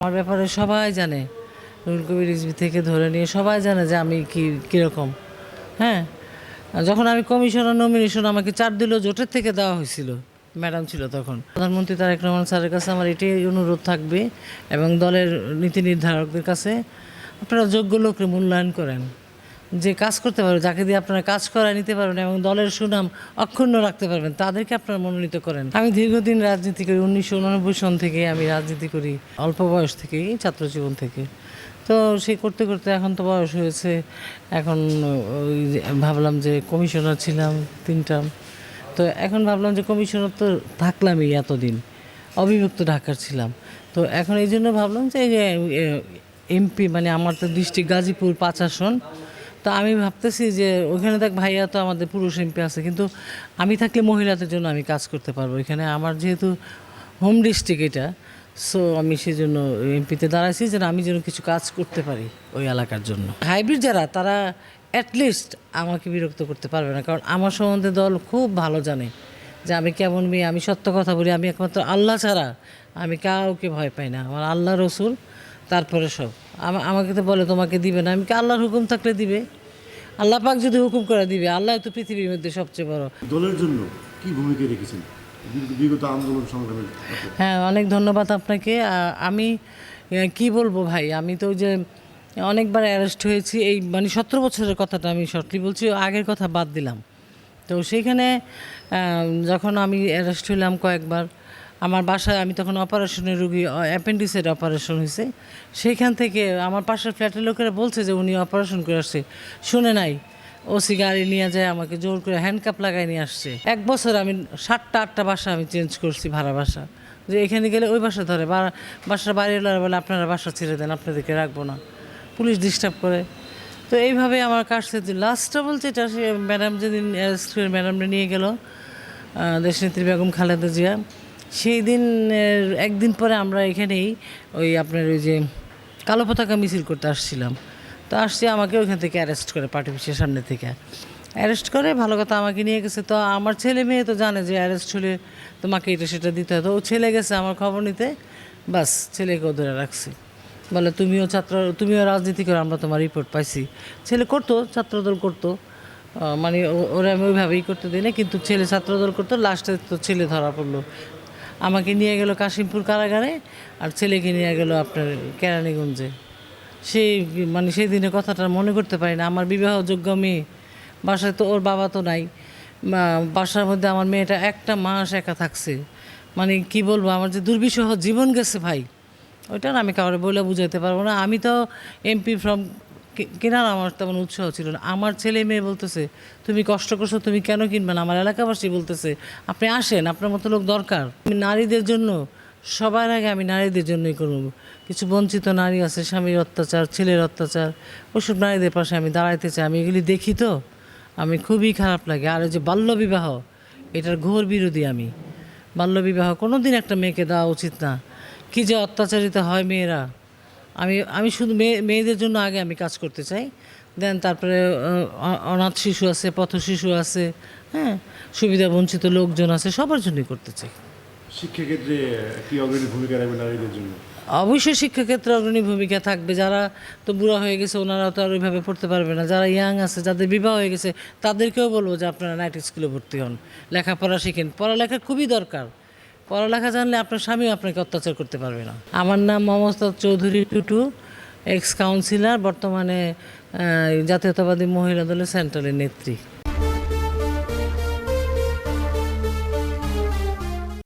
আমার ব্যাপারে সবাই জানে, রুহুল কবির রিজভী থেকে ধরে নিয়ে সবাই জানে যে আমি কীরকম। হ্যাঁ, যখন আমি কমিশনার নমিনেশন আমাকে 4 দিল, জোটের থেকে দেওয়া হয়েছিল, ম্যাডাম ছিল তখন প্রধানমন্ত্রী তারেক রহমান স্যারের কাছে আমার এটাই অনুরোধ থাকবে এবং দলের নীতি নির্ধারকদের কাছে, আপনারা যোগ্য লোককে মূল্যায়ন করেন, যে কাজ করতে পারবে, যাকে দিয়ে আপনারা কাজ করায় নিতে পারবেন এবং দলের সুনাম অক্ষুণ্ণ রাখতে পারবেন, তাদেরকে আপনারা মনোনীত করেন। আমি দীর্ঘদিন রাজনীতি করি, 1989 সন থেকে আমি রাজনীতি করি, অল্প বয়স থেকেই, ছাত্র জীবন থেকে। তো সেই করতে করতে এখন তো বয়স হয়েছে, এখন ভাবলাম যে কমিশনার ছিলাম 3 টার্ম, তো এখন ভাবলাম যে কমিশনার তো থাকলামই এতদিন, অবিভক্ত ঢাকার ছিলাম, তো এখন এই জন্য ভাবলাম যে এমপি মানে আমার তো ডিস্ট্রিক্ট গাজীপুর 5 আসন, তো আমি ভাবতেছি যে ওইখানে দেখ ভাইয়া তো আমাদের পুরুষ এমপি আছে, কিন্তু আমি থাকলে মহিলাদের জন্য আমি কাজ করতে পারবো এখানে, আমার যেহেতু হোম ডিস্ট্রিক্ট এটা, সো আমি সেই জন্য এমপিতে দাঁড়াইছি যেন আমি যেন কিছু কাজ করতে পারি ওই এলাকার জন্য। হাইব্রিড যারা, তারা অ্যাটলিস্ট আমাকে বিরক্ত করতে পারবে না, কারণ আমার সম্বন্ধে দল খুব ভালো জানে যে আমি কেমন মেয়ে, আমি সত্য কথা বলি, আমি একমাত্র আল্লাহ ছাড়া আমি কাউকে ভয় পাই না, আমার আল্লাহ রসুল তারপরে সব। আমাকে তো বলে তোমাকে দিবে না, আমি কি আল্লাহর হুকুম থাকলে দিবে, আল্লাহ পাক যদি হুকুম করে দিবে, আল্লাহ তো পৃথিবীর মধ্যে সবচেয়ে বড়। দলের জন্য কি ভূমিকা রেখেছেন বিগত আন্দোলন সংগ্রামে? হ্যাঁ, অনেক ধন্যবাদ আপনাকে। আমি কি বলবো ভাই, আমি তো ওই যে অনেকবার অ্যারেস্ট হয়েছি, এই মানে 17 বছরের কথাটা আমি শর্টলি বলছি, আগের কথা বাদ দিলাম। তো সেইখানে যখন আমি অ্যারেস্ট হইলাম কয়েকবার, আমার বাসায়, আমি তখন অপারেশনের রুগী, অ্যাপেন্ডিক্সের অপারেশন হয়েছে, সেইখান থেকে আমার পাশের ফ্ল্যাটের লোকেরা বলছে যে উনি অপারেশন করে আসছে, শুনে নাই, ওসি গাড়ি নিয়ে যায় আমাকে জোর করে হ্যান্ডকাপ লাগাই নিয়ে আসছে। 1 বছর আমি 7টা 8টা বাসা আমি চেঞ্জ করছি, ভাড়া বাসা, যে এখানে গেলে ওই বাসা ধরে, বাসার বাইরে বলে আপনারা বাসা ছেড়ে দেন, আপনাদেরকে রাখবো না, পুলিশ ডিস্টার্ব করে। তো এইভাবে আমার কাছে লাস্টটা বলছে এটা, সে ম্যাডাম যেদিন অ্যারেস্ট করে ম্যাডামরা নিয়ে গেল, দেশনেত্রী বেগম খালেদা জিয়া, সেই দিনের একদিন পরে আমরা এখানেই ওই আপনার ওই যে কালো পতাকা মিছিল করতে আসছিলাম, তো আসছি, আমাকে ওইখান থেকে অ্যারেস্ট করে, পার্টি অফিসের সামনে থেকে অ্যারেস্ট করে, ভালো কথা আমাকে নিয়ে গেছে। তো আমার ছেলে মেয়ে তো জানে যে অ্যারেস্ট হলে তোমাকে এটা সেটা দিতে হয়, তো ও ছেলে গেছে আমার খবর নিতে, বাস ছেলেকেও ধরে রাখছে, বলে তুমিও রাজনীতি করো, আমরা তোমার রিপোর্ট পাইছি। ছেলে করতো, ছাত্রদল করতো, মানে ওরা আমি ওইভাবেই করতে দিই না, কিন্তু ছেলে ছাত্রদল করতো, লাস্টে তো ছেলে ধরা পড়লো, আমাকে নিয়ে গেল কাশিমপুর কারাগারে, আর ছেলেকে নিয়ে গেল আপনার কেরানীগঞ্জে। সেই মানে সেই দিনের কথাটা মনে করতে পারি না, আমার বিবাহযোগ্য মেয়ে, বাসায় তো ওর বাবা তো নাই, বাসার মধ্যে আমার মেয়েটা 1টা মাস একা থাকছে, মানে কি বলবো, আমার যে দুর্বিষহ জীবন গেছে ভাই, ওইটা না আমি কাউরে বলে বুঝাইতে পারবো না। আমি তো এমপি ফ্রম কেনার আমার তেমন উৎসাহ ছিল না, আমার ছেলে মেয়ে বলতেছে তুমি কষ্ট করছো, তুমি কেন কিনবে না, আমার এলাকাবাসী বলতেছে আপনি আসেন, আপনার মতো লোক দরকার। আমি নারীদের জন্য, সবার আগে আমি নারীদের জন্যই করব, কিছু বঞ্চিত নারী আছে, স্বামীর অত্যাচার, ছেলের অত্যাচার, ওইসব নারীদের পাশে আমি দাঁড়াইতে চাই, আমি এগুলি দেখি তো আমি খুবই খারাপ লাগে। আর ওই যে বাল্যবিবাহ, এটার ঘোর বিরোধী আমি। বাল্যবিবাহ কোনো দিন একটা মেয়েকে দেওয়া উচিত না, কী যে অত্যাচারিত হয় মেয়েরা। আমি শুধু মেয়েদের জন্য আগে আমি কাজ করতে চাই, দেন তারপরে অনাথ শিশু আছে, পথ শিশু আছে, হ্যাঁ, সুবিধা বঞ্চিত লোকজন আছে, সবার জন্যই করতে চাই। শিক্ষাক্ষেত্রে কি অগ্রণী ভূমিকা রাখবে নারীদের জন্য? অবশ্যই শিক্ষাক্ষেত্রে অগ্রণী ভূমিকা থাকবে, যারা তো বুড়া হয়ে গেছে ওনারা তো আর ওইভাবে পড়তে পারবে না, যারা ইয়াং আছে, যাদের বিবাহ হয়ে গেছে, তাদেরকেও বলবো যে আপনারা নাইট স্কুলে ভর্তি হন, লেখাপড়া শিখেন, পড়ালেখা খুবই দরকার, পড়ালেখা জানলে আপনার স্বামীও আপনাকে অত্যাচার করতে পারবে না। আমার নাম মমতাজ চৌধুরী টুটু, এক্স কাউন্সিলর, বর্তমানে জাতীয়তাবাদী মহিলা দলের সেন্ট্রালের নেত্রী।